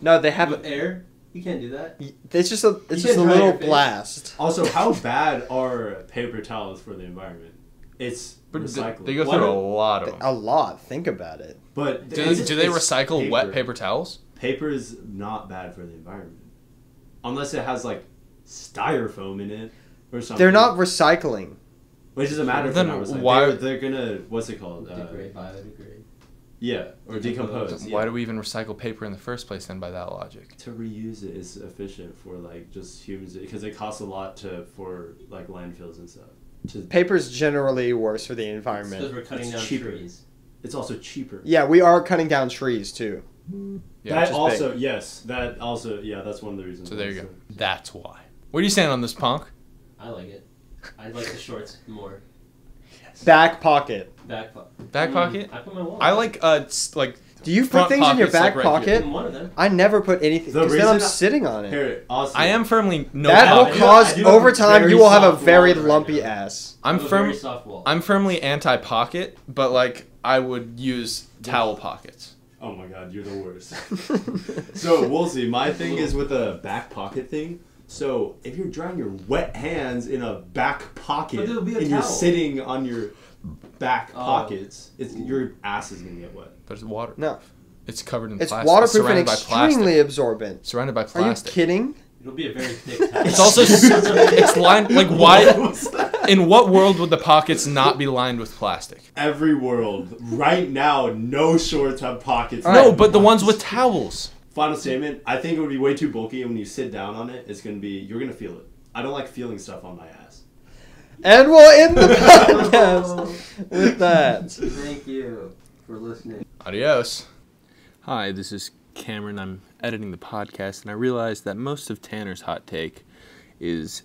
No, they have With air, you can't do that. It's just a You just can't a dry little your face. blast. Also, how bad are paper towels for the environment? It's But recycled. they go Why through a don't- lot of them. A lot. Think about it. but Do it's- they it's recycle wet paper towels? Paper is not bad for the environment, unless it has like styrofoam in it or something. They're not recycling. Which doesn't matter. If Then they're not recycled. why- They're gonna what's it called? Degrade, biodegrade. Yeah, or decompose. Why Yeah. do we even recycle paper in the first place then by that logic? To reuse it is efficient for like just humans because it costs a lot for like landfills and stuff. Paper's generally worse for the Because environment. we're cutting It's down cheaper. trees. It's also cheaper. Yeah, we are cutting down trees too. Yeah, That which is also big. yes. That also yeah. That's one of the reasons. So there you also. go. That's why. Where do you stand on this, Punk? I like it. I like the shorts more. Back pocket. Back pocket. Back pocket? I put my wallet. I like. Do you put Front things in your pockets, back like, right here. pocket? In one of them. I never put anything The because then I'm reason sitting on it. Here, Austin. I am firmly no That will pocket. cause I do have over a time very you will have a soft very wallet right lumpy now. ass. I have a very soft wall. I'm firmly anti-pocket, but like I would use towel pockets. Oh my god, you're the worst. So, Woolsey, my thing is with the back pocket thing. So, if you're drying your wet hands in a back pocket But it'll be a and you're towel. sitting on your back Oh. pockets, your ass is gonna get wet. But it's water. No, It's covered in it's plastic. waterproof and surrounded by extremely plastic. absorbent. Surrounded by Are you plastic. kidding? It'll be a very thick towel. It's also it's lined like why? In what world would the pockets not be lined with plastic? Every world. Right now, no shorts have pockets. All No, right. but the ones with towels. Final statement. I think it would be way too bulky, and when you sit down on it, you're gonna feel it. I don't like feeling stuff on my ass. And we'll end the podcast with that. Thank you for listening. Adios. Hi, this is Cameron. I'm editing the podcast, and I realized that most of Tanner's hot take is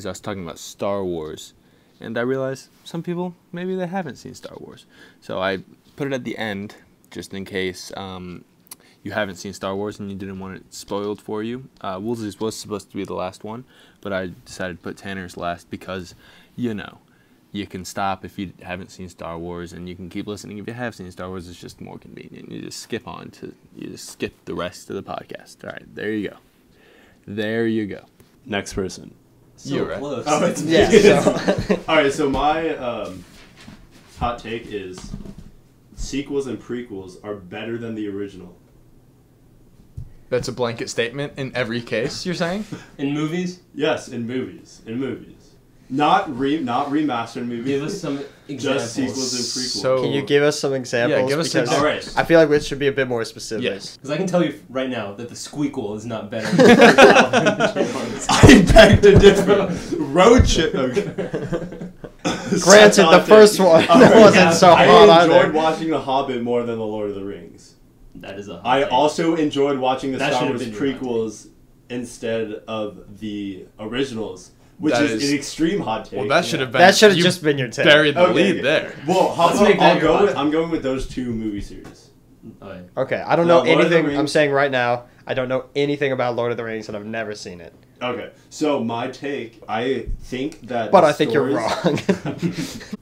us talking about Star Wars, and I realized some people maybe they haven't seen Star Wars, so I put it at the end just in case you haven't seen Star Wars and you didn't want it spoiled for you. Woolsey's was supposed to be the last one, but I decided to put Tanner's last because you can stop if you haven't seen Star Wars, and you can keep listening if you have seen Star Wars. It's just more convenient. You just skip the rest of the podcast. All right, there you go. There you go. Next person. So You're right. close. Oh, it's me. Yeah. So. All right, so my hot take is sequels and prequels are better than the original. That's a blanket statement in every case, you're saying? In movies, Yes, in movies. Not remastered movies. give us some examples. Just sequels and prequels. So- Can you give us some examples? Yeah, give us Because some- All right. I feel like we should be a bit more specific. Yes. Because I can tell you right now that the Squeakle is not better than the first album. I beg to differ. Road trip. Okay. Granted, the first one wasn't so hot I enjoyed either. watching The Hobbit more than The Lord of the Rings. That is a hot I take. also enjoyed watching the That Star should've Wars been your hot prequels instead of the originals, which That is is- an extreme hot take. Well, that should have been. That should have you just been your take. buried the Okay, lead okay. there. Well, Let's make that your hot take. I'm going with those two movie series. Oh, yeah. Okay, I don't No, know Lord of the anything. I'm Rings- saying right now, I don't know anything about Lord of the Rings, and I've never seen it. Okay, so my take, I think that. But the I think you're stories- wrong.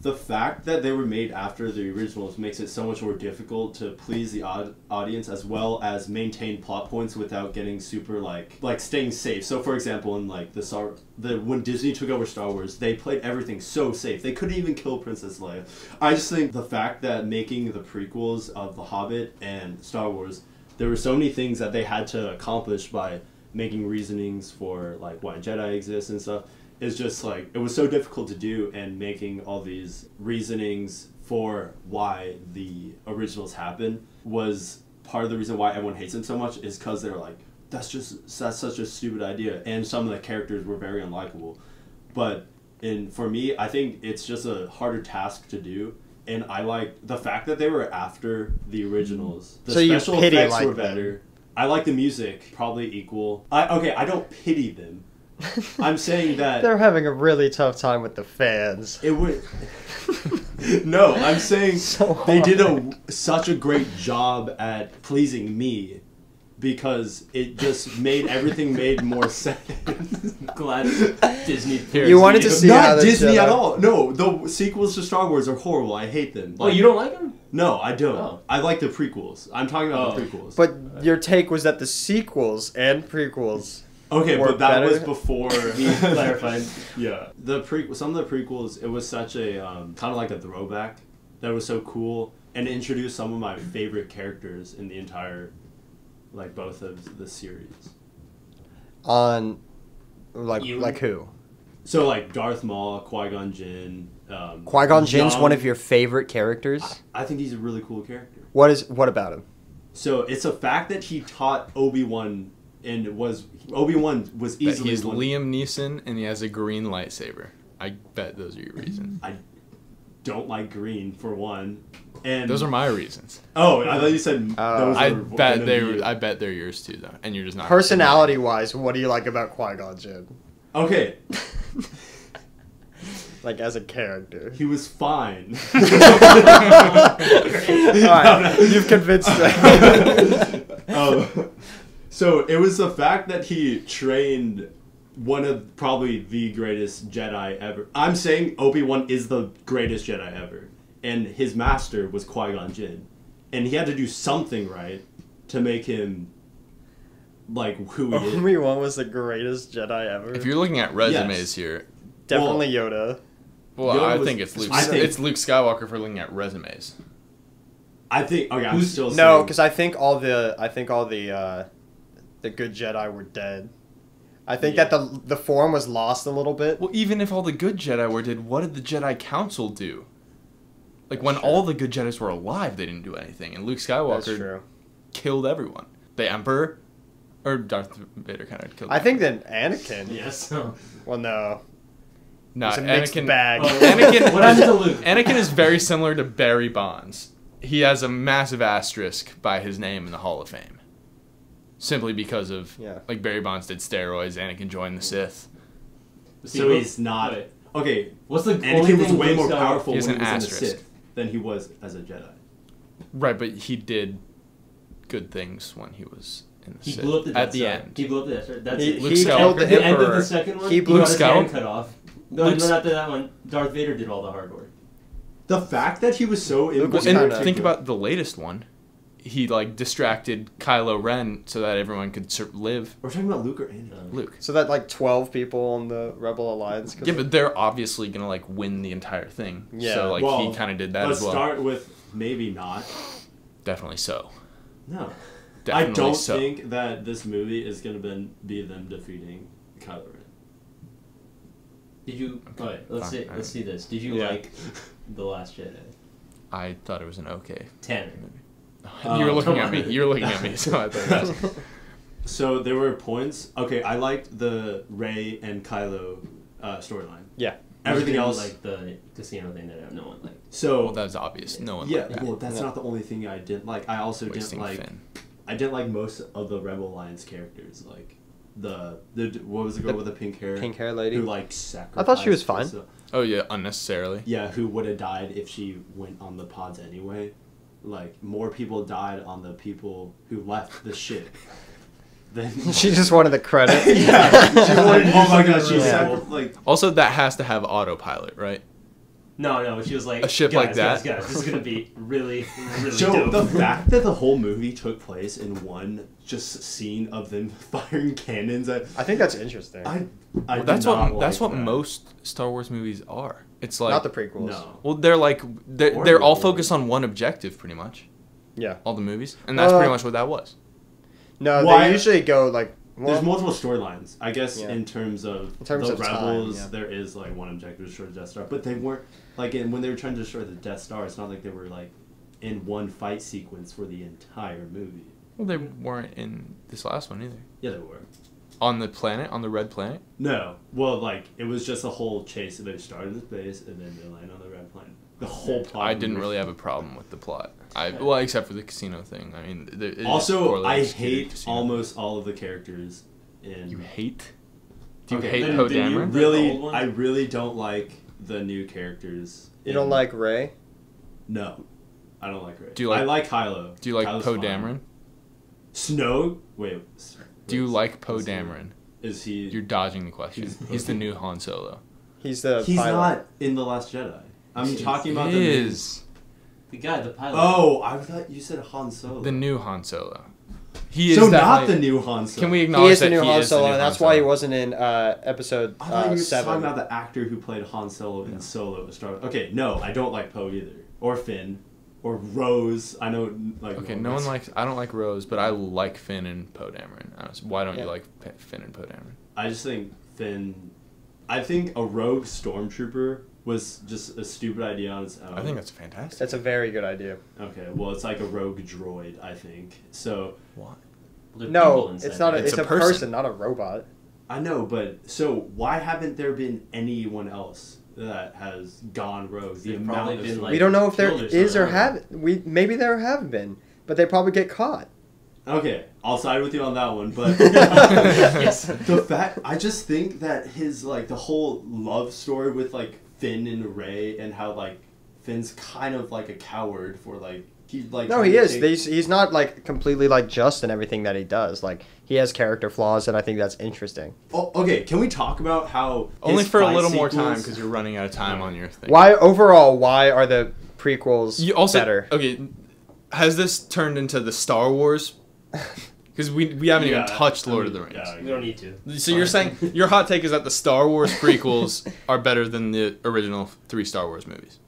The fact that they were made after the originals makes it so much more difficult to please the audience as well as maintain plot points without getting super like staying safe. So for example, in like when Disney took over Star Wars, they played everything so safe. They couldn't even kill Princess Leia. I just think the fact that making the prequels of The Hobbit and Star Wars, there were so many things that they had to accomplish by making reasonings for like why Jedi exist and stuff. Is just like it was so difficult to do, and making all these reasonings for why the originals happened was part of the reason why everyone hates them so much, is because they're like, that's such a stupid idea, and some of the characters were very unlikable. But for me, I think it's just a harder task to do, and I like the fact that they were after the originals. The So you special pity effects like were them. better. I like the music probably equal. I don't pity them. I'm saying that They're having a really tough time with the fans. it would. No, I'm saying So they did hard. such a great job at pleasing me, because it just made everything made more sense. Glad Disney. Here, You wanted to see how Not the Disney Jedi- at all. No, the sequels to Star Wars are horrible. I hate them. Oh, you don't like them? No, I don't. Oh. I like the prequels. I'm talking about the Oh. prequels. But your take was that the sequels and prequels. Okay, Were but that better? was before. He clarified. Yeah, some of the prequels, it was such a kind of like a throwback that was so cool, and it introduced some of my favorite characters in the entire, like both of the series. On, like You? who? So like Darth Maul, Qui-Gon Jinn. Qui-Gon Jinn's Young- one of your favorite characters. I think he's a really cool character. What about him? So it's a fact that he taught Obi-Wan, and Obi-Wan was That easily he's one- Liam Neeson and he has a green lightsaber. I bet those are your reasons. I don't like green for one, and Those are my reasons. Oh, I thought you said those I were bet gonna be- I bet they're yours too, though, and you're just not. Personality-wise, what do you like about Qui-Gon Jinn? Okay. Like, as a character. He was fine. Alright, you've convinced me. So it was the fact that he trained one of probably the greatest Jedi ever. I'm saying Obi-Wan is the greatest Jedi ever. And his master was Qui-Gon Jinn. And he had to do something right to make him, like, who he is. Obi-Wan was the greatest Jedi ever. If you're looking at resumes here, Definitely Yoda. well, Yoda I was- think it's Luke. I think- It's Luke Skywalker for looking at resumes. I think. Okay, I'm still No, saying. because I think all the good Jedi were dead. I think that the form was lost a little bit. Well, even if all the good Jedi were dead, what did the Jedi Council do? Like, when all the good Jedis were alive, they didn't do anything, and Luke That's Skywalker true. killed everyone. The Emperor, or Darth Vader kind of killed. I think that Anakin. Yes. Well, no. No, It's a mixed Anakin. bag. Anakin. What happened to Luke? Anakin is very similar to Barry Bonds. He has a massive asterisk by his name in the Hall of Fame, simply because of like Barry Bonds did steroids. Anakin joined the Sith. So he's not. Wait. Okay, What's the only Anakin was thing way Luke more Skywalker- powerful He when has he was an in the asterisk. Sith than he was as a Jedi. Right, but he did good things when he was in the He Sith. blew up the Death at the Star. end. He blew up the Death Star. That's He it. Luke killed Skywalker. the The end of Emperor. the second one, He he blew got his hand Skywalker? cut off. No, Luke's- not after that one. Darth Vader did all the hard work. The fact that he was so Luke was And kinda- think about the latest one. He like distracted Kylo Ren so that everyone could live. We're talking about Luke or Anakin. Luke. So that like 12 people on the Rebel Alliance. Yeah, but they're obviously gonna like win the entire thing. Yeah. So like Well, he kind of did that Let's as well. start with maybe not. Definitely so. No. Definitely I don't so. think that this movie is going to be them defeating Kylo Ren. Did you? Okay, Alright, let's fine, see. alright. Let's see this. Did you Yeah. like The Last Jedi? I thought it was an okay. 10. You were looking come at on. me. You're looking at me. So I thought it was. So there were points. Okay, I liked the Rey and Kylo storyline. Yeah. Everything You didn't else. like the casino thing that no one liked. So Well, that's obvious. No one. yeah, liked that. well, that's not the only thing I didn't like. I also Wasting didn't like. Finn. I didn't like most of the Rebel Alliance characters. Like the what was the girl The with the pink hair? Pink hair lady. Who like sacrificed. I thought she was fine. herself. Oh yeah, unnecessarily. Yeah, who would have died if she went on the pods anyway? Like more people died on the people who left the ship. Than She just wanted the credit. yeah. She wanted, oh my god, she Yeah. like. Also, that has to have autopilot, right? No, she was like A ship guys, like that? Guys, this is gonna be really, really So dope. the fact that the whole movie took place in one just scene of them firing cannons at I think that's interesting. I Well, that's did not what that's like what that. most Star Wars movies are. It's like Not the prequels. No. well, they're like Or they're all the- focused on one objective, pretty much. Yeah. All the movies, and that's pretty much what that was. No, Why- they usually go like. Well, There's multiple storylines. I guess Yeah. in terms of In terms the of time, Rebels, yeah. there is like one objective to destroy the Death Star, but they weren't like when they were trying to destroy the Death Star. It's not like they were like in one fight sequence for the entire movie. Well, they weren't in this last one either. Yeah, they were. On the planet, on the red planet. No, well, like it was just a whole chase. They started in space and then they land on the red planet. The whole plot. I didn't really have a problem with the plot. Well, except for the casino thing. I mean, it is Also, poorly I executed hate casino. almost all of the characters in. You hate? Do you Okay, hate then- Poe then you Dameron? really, The old one? I really don't like the new characters. You don't like Rey? No, I don't like Rey. Do you like- I like Kylo. Do you like Kylo's Poe fine. Dameron? Snow? Wait. Do you like Poe is he- Dameron? Is he? You're dodging the question. He's the new Han Solo. He's the He's pilot. not in the Last Jedi. I'm He talking about He the new. is the guy, the pilot. Oh, I thought you said Han Solo. the new Han Solo. He is so not definitely- the new Han Solo. Can we He acknowledge is the that new he Han is the Solo, new and Han that's why he Solo? wasn't in episode I thought you were 7. talking about the actor who played Han Solo in Solo. Okay, no, I don't like Poe either, or Finn, or Rose. I know, like. Okay, no one likes. I don't like Rose, but I like Finn and Poe Dameron. Why don't Yeah. you like Finn and Poe Dameron? I just think Finn. I think a rogue stormtrooper was just a stupid idea on its own. I think that's fantastic. That's a very good idea. Okay, well, it's like a rogue droid, I think. So What? There's No, people inside it's not. there. It's It's a a person. person, not a robot. I know, but so why haven't there been anyone else that has gone rogue? The They've amount probably of been, stories- like, We don't know if there killed or is or something. have. Maybe there have been, but they probably get caught. Okay, I'll side with you on that one, but Yes. the fact I just think that his like the whole love story with like Finn and Rey and how like Finn's kind of like a coward for like he's like no, he is. He's not like completely like just in everything that he does. Like he has character flaws, and I think that's interesting. Oh, okay, can we talk about how Only his for a fight little more time sequence- because you're running out of time on your thing. Why are the prequels You also better? okay? Has this turned into the Star Wars? Because we haven't even touched Lord of the Rings. We don't need to. So you're saying your hot take is that the Star Wars prequels are better than the original 3 Star Wars movies?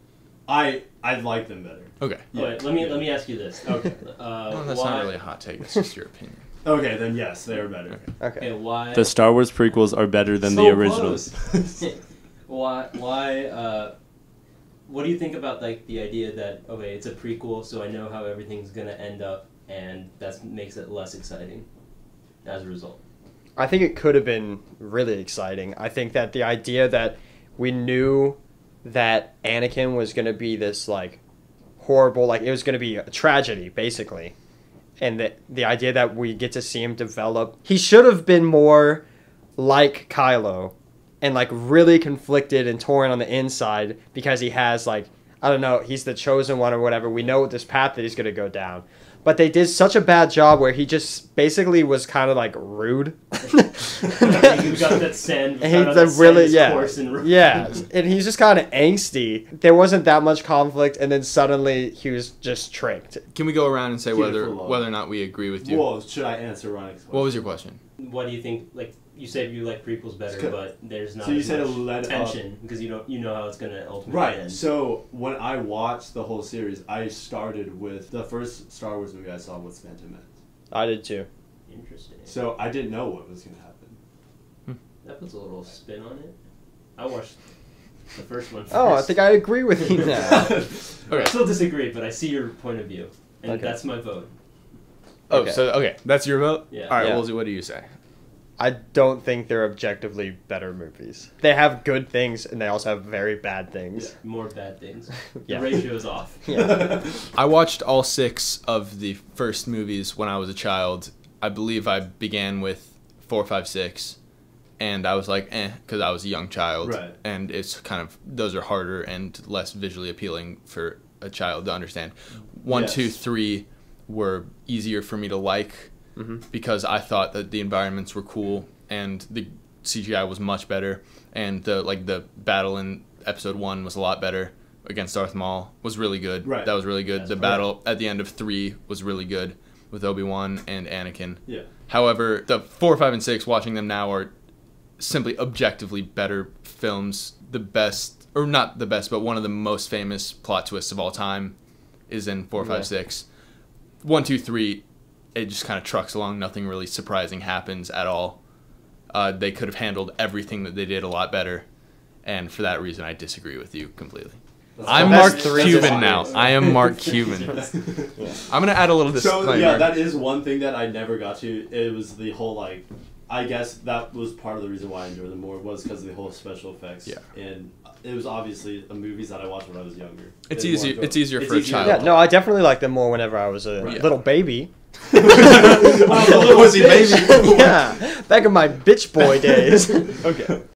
I like them better. Okay. Yeah. Wait, let me ask you this. Okay. Well, that's not really a hot take. That's just your opinion. Okay, then yes, they are better. Okay. Why? The Star Wars prequels are better than So the originals. Why? What do you think about like the idea that okay, it's a prequel, so I know how everything's gonna end up, and that makes it less exciting as a result? I think it could have been really exciting. I think that the idea that we knew that Anakin was going to be this like horrible, like it was going to be a tragedy basically, and that the idea that we get to see him develop, he should have been more like Kylo and like really conflicted and torn on the inside because he has like, I don't know, he's the chosen one or whatever. We know this path that he's going to go down. But they did such a bad job where he just basically was kind of like rude. He got that sand. Yeah, and he's just kind of angsty. There wasn't that much conflict, and then suddenly he was just tricked. Can we go around and say whether Beautiful love. or not we agree with you? Whoa, should I answer Ronnie's question? What was your question? What do you think? Like you said, you like prequels better, Okay. but there's not So you as said it much led up- tension because you know how it's gonna ultimately Right. end. So when I watched the whole series, I started with the first Star Wars movie I saw was Phantom Menace. I did too. Interesting. So I didn't know what was going to happen. That puts a little spin on it. I watched the first one first. Oh, I think I agree with you now. I still disagree, but I see your point of view, and Okay. that's my vote. Oh, so that's your vote? Yeah. All right, Yeah. Woolsey, what do you say? I don't think they're objectively better movies. They have good things, and they also have very bad things. More bad things. Yeah. The ratio's off. Yeah. I watched all 6 of the first movies when I was a child. I believe I began with 4, 5, 6, and I was like, because I was a young child. Right. And it's kind of, those are harder and less visually appealing for a child to understand. 1, Yes. 2, 3 were easier for me to like because I thought that the environments were cool and the CGI was much better, and the battle in episode 1 was a lot better against Darth Maul was really good. Right. That was really good. That's The right. battle at the end of 3 was really good with Obi-Wan and Anakin. Yeah. However, the 4, 5, and 6, watching them now, are simply objectively better films. The best, or not the best, but one of the most famous plot twists of all time is in 4, 5, 6. 1, 2, 3, it just kind of trucks along. Nothing really surprising happens at all. They could have handled everything that they did a lot better, and for that reason, I disagree with you completely. I'm That's- Mark that's Cuban fine. now. I am Mark Cuban. I'm gonna add a little disclaimer. So yeah, that is one thing that I never got to. It was the whole like, I guess that was part of the reason why I enjoyed them more was because of the whole special effects. Yeah. And it was obviously the movies that I watched when I was younger. It's They easier. weren't It's easier it's for a easier. child. Yeah, no, I definitely liked them more whenever I was a Right. little baby. Little pussy baby. Yeah, back in my bitch boy days. Okay.